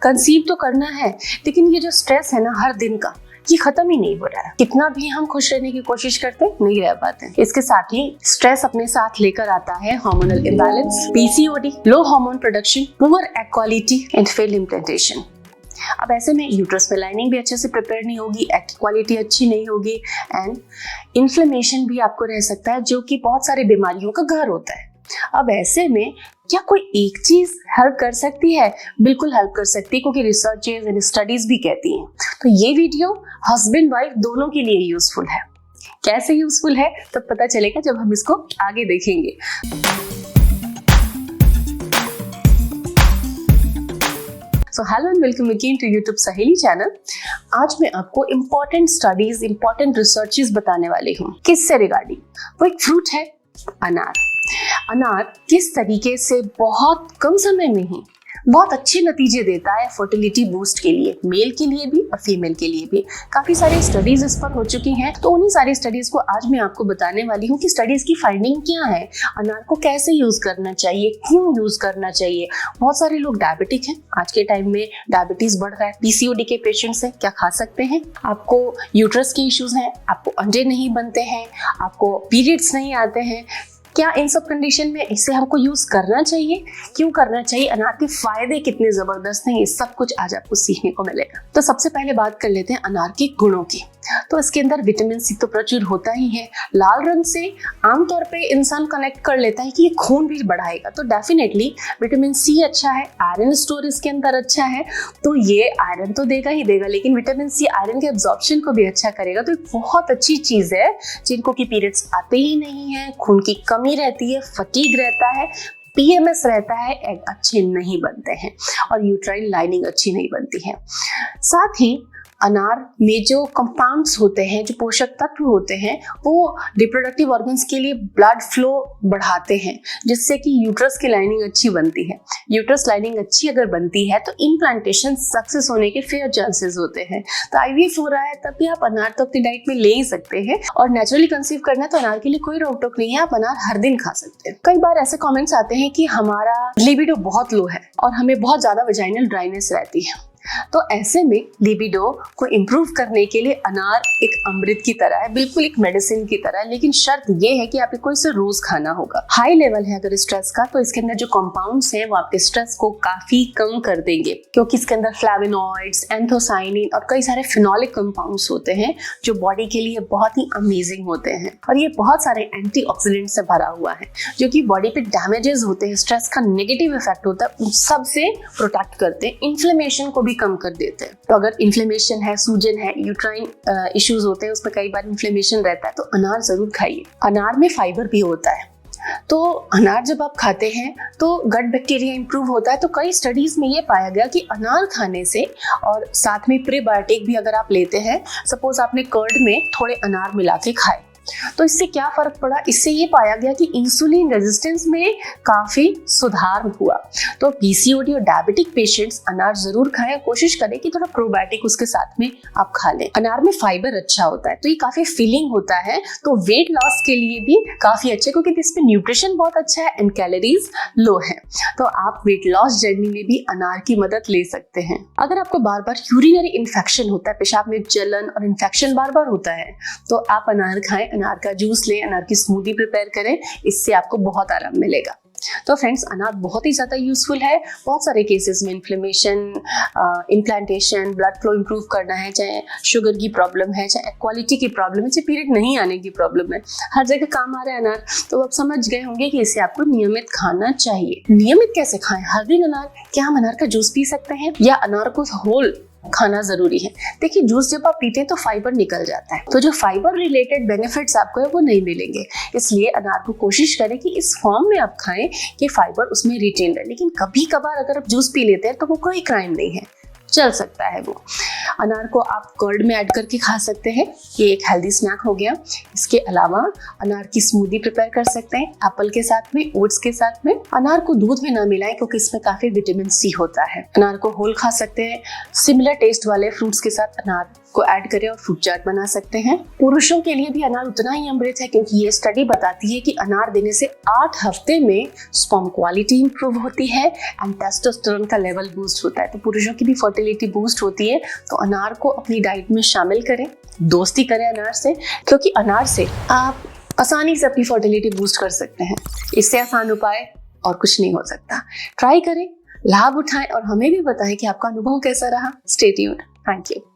Conceive तो करना है, लेकिन ये जो स्ट्रेस है ना हर दिन का, ये खत्म ही नहीं हो रहा है। कितना भी हम खुश रहने की कोशिश करते नहीं रह पाते। इसके साथ ही स्ट्रेस अपने साथ लेकर आता है hormonal imbalance, PCOD, low hormone production, poor egg quality and failed implantation. अब ऐसे में यूट्रस में लाइनिंग भी अच्छे से प्रिपेयर नहीं होगी, एग की क्वालिटी अच्छी नहीं होगी एंड इन्फ्लेमेशन भी आपको रह सकता है, जो कि बहुत सारी बीमारियों का घर होता है। अब ऐसे में क्या कोई एक चीज हेल्प कर सकती है? बिल्कुल हेल्प कर सकती है, क्योंकि रिसर्चेस एंड स्टडीज भी कहती हैं। तो ये वीडियो हस्बैंड वाइफ दोनों के लिए यूजफुल है। कैसे यूजफुल है तो पता चलेगा जब हम इसको आगे देखेंगे। So hello and welcome again to YouTube सहेली चैनल। आज मैं आपको इम्पोर्टेंट स्टडीज, इम्पोर्टेंट रिसर्चेस बताने वाली हूँ। किससे रिगार्डिंग? वो एक फ्रूट है अनार। अनार किस तरीके से बहुत कम समय में ही बहुत अच्छे नतीजे देता है फर्टिलिटी बूस्ट के लिए, मेल के लिए भी और फीमेल के लिए भी। काफी सारी स्टडीज इस पर हो चुकी हैं, तो उन्हीं सारी स्टडीज को आज मैं आपको बताने वाली हूँ कि स्टडीज की फाइंडिंग क्या है, अनार को कैसे यूज करना चाहिए, क्यों यूज करना चाहिए। बहुत सारे लोग डायबिटिक हैं, आज के टाइम में डायबिटीज बढ़ रहा है, पीसीओडी के पेशेंट्स हैं, क्या खा सकते हैं? आपको यूट्रस के इश्यूज हैं, आपको अंडे नहीं बनते हैं, आपको पीरियड्स नहीं आते हैं, क्या इन सब कंडीशन में इसे हमको यूज करना चाहिए? क्यों करना चाहिए? अनार के फायदे कितने जबरदस्त हैं, ये सब कुछ आज आपको सीखने को मिलेगा। तो सबसे पहले बात कर लेते हैं अनार के गुणों की। तो इसके अंदर विटामिन सी तो प्रचुर होता ही है। लाल रंग से आमतौर पे इंसान कनेक्ट कर लेता है कि ये खून भी बढ़ाएगा, तो डेफिनेटली विटामिन सी अच्छा है। आयरन स्टोर इसके अंदर अच्छा है, तो ये आयरन तो देगा ही देगा, लेकिन विटामिन सी आयरन के एब्जॉर्प्शन को भी अच्छा करेगा। तो एक बहुत अच्छी चीज है जिनको कि पीरियड्स आते ही नहीं है, खून की कमी रहती है, फटीग रहता है, पीएमएस रहता है, एग अच्छे नहीं बनते हैं और यूट्राइन लाइनिंग अच्छी नहीं बनती है। साथ ही अनार में जो कंपाउंड्स होते हैं, जो पोषक तत्व होते हैं, वो रिप्रोडक्टिव ऑर्गन्स के लिए ब्लड फ्लो बढ़ाते हैं, जिससे कि यूट्रस की लाइनिंग अच्छी बनती है। यूट्रस लाइनिंग अच्छी अगर बनती है तो इम्प्लांटेशन सक्सेस होने के फेयर चांसेस होते हैं। तो आईवीएफ हो रहा है तब भी आप अनार तो अपनी डाइट में ले ही सकते हैं, और नेचुरली कंसीव करना है तो अनार के लिए कोई रोक टोक नहीं है, आप अनार हर दिन खा सकते हैं। कई बार ऐसे कमेंट्स आते हैं कि हमारा लिबिडो बहुत लो है और हमें बहुत ज्यादा वेजाइनल ड्राइनेस रहती है। तो ऐसे में लिबिडो को इम्प्रूव करने के लिए अनार एक अमृत की तरह है, बिल्कुल एक मेडिसिन की तरह है, लेकिन शर्त ये है कि आपको इसे रोज खाना होगा। हाई लेवल है अगर स्ट्रेस का, तो इसके अंदर जो कंपाउंड्स हैं वो आपके स्ट्रेस को काफी कम कर देंगे, क्योंकि इसके अंदर फ्लेवोनॉइड्स, एंथोसाइनिन और कई सारे फिनोलिक कंपाउंड्स होते हैं जो बॉडी के लिए बहुत ही अमेजिंग होते हैं। और ये बहुत सारे एंटीऑक्सीडेंट से भरा हुआ है, जो कि बॉडी पे डैमेजेस होते हैं, स्ट्रेस का नेगेटिव इफेक्ट होता है, उन सब से प्रोटेक्ट करते हैं, इन्फ्लेमेशन को भी कम कर देते हैं। तो अगर इन्फ्लेमेशन है, सूजन है, यूट्राइन इश्यूज होते हैं, उसमें कई बार इन्फ्लेमेशन रहता है, तो अनार जरूर खाइए। अनार में फाइबर भी होता है, तो अनार जब आप खाते हैं तो गट बैक्टीरिया इंप्रूव होता है। तो कई स्टडीज में ये पाया गया कि अनार खाने से, और साथ में प्रीबायोटिक भी अगर आप लेते हैं, सपोज आपने कर्ड में थोड़े अनार मिला के खाए, तो इससे क्या फर्क पड़ा? इससे ये पाया गया कि इंसुलिन रेजिस्टेंस में काफी सुधार हुआ। तो पीसीओडी और डायबिटिक पेशेंट्स अनार जरूर खाएं, कोशिश करें कि थोड़ा प्रोबायोटिक उसके साथ में आप खा लें। अनार में फाइबर अच्छा होता है, तो ये काफी फिलिंग होता है, तो वेट लॉस के लिए भी काफी अच्छा, क्योंकि इसमें न्यूट्रिशन बहुत अच्छा है एंड कैलोरीज लो है। तो आप वेट लॉस जर्नी में भी अनार की मदद ले सकते हैं। अगर आपको बार बार यूरिनरी इन्फेक्शन होता है, पेशाब में जलन और इन्फेक्शन बार बार होता है, तो आप अनार खाएं, अनार का जूस लें, अनार की स्मूदी प्रिपेयर करें, इससे आपको बहुत आराम मिलेगा। तो फ्रेंड्स, अनार बहुत ही ज़्यादा यूजफुल है बहुत सारे केसेस में। Inflammation, implantation, blood flow improve करना है, चाहे शुगर की प्रॉब्लम है, चाहे क्वालिटी की प्रॉब्लम है, चाहे पीरियड नहीं आने की प्रॉब्लम है, हर जगह काम आ रहा है अनार। तो आप समझ गए होंगे कि इसे आपको नियमित खाना चाहिए। नियमित कैसे खाएं? हर दिन अनार, क्या हम अनार का जूस पी सकते हैं या अनार को होल खाना जरूरी है? देखिए, जूस जब आप पीते हैं तो फाइबर निकल जाता है, तो जो फाइबर रिलेटेड बेनिफिट्स आपको है वो नहीं मिलेंगे। इसलिए अनार को कोशिश करें कि इस फॉर्म में आप खाएं कि फाइबर उसमें रिटेन रहे। लेकिन कभी कभार अगर आप जूस पी लेते हैं तो वो कोई क्राइम नहीं है, चल सकता है वो। अनार को आप कर्ड में ऐड करके खा सकते हैं, ये एक हेल्दी स्नैक हो गया। इसके अलावा अनार की स्मूदी प्रिपेयर कर सकते हैं एप्पल के साथ में, ओट्स के साथ में। अनार को दूध में ना मिलाएं क्योंकि इसमें काफी विटामिन सी होता है। अनार को होल खा सकते हैं। सिमिलर टेस्ट वाले फ्रूट्स के साथ अनार को ऐड करें और फ्रूट चाट बना सकते हैं। पुरुषों के लिए भी अनार उतना ही अमृत है क्योंकि ये स्टडी बताती है कि अनार देने से 8 हफ्ते में स्पर्म क्वालिटी इंप्रूव होती है एंड टेस्टोस्टेरोन का लेवल बूस्ट होता है। तो पुरुषों की भी फर्टिलिटी बूस्ट होती है। तो अनार को अपनी डाइट में शामिल करें, दोस्ती करें अनार से, क्योंकि अनार से आप आसानी से अपनी फर्टिलिटी बूस्ट कर सकते हैं। इससे आसान उपाय और कुछ नहीं हो सकता। ट्राई करें, लाभ उठाएं और हमें भी बताएं कि आपका अनुभव कैसा रहा। Stay tuned. Thank you.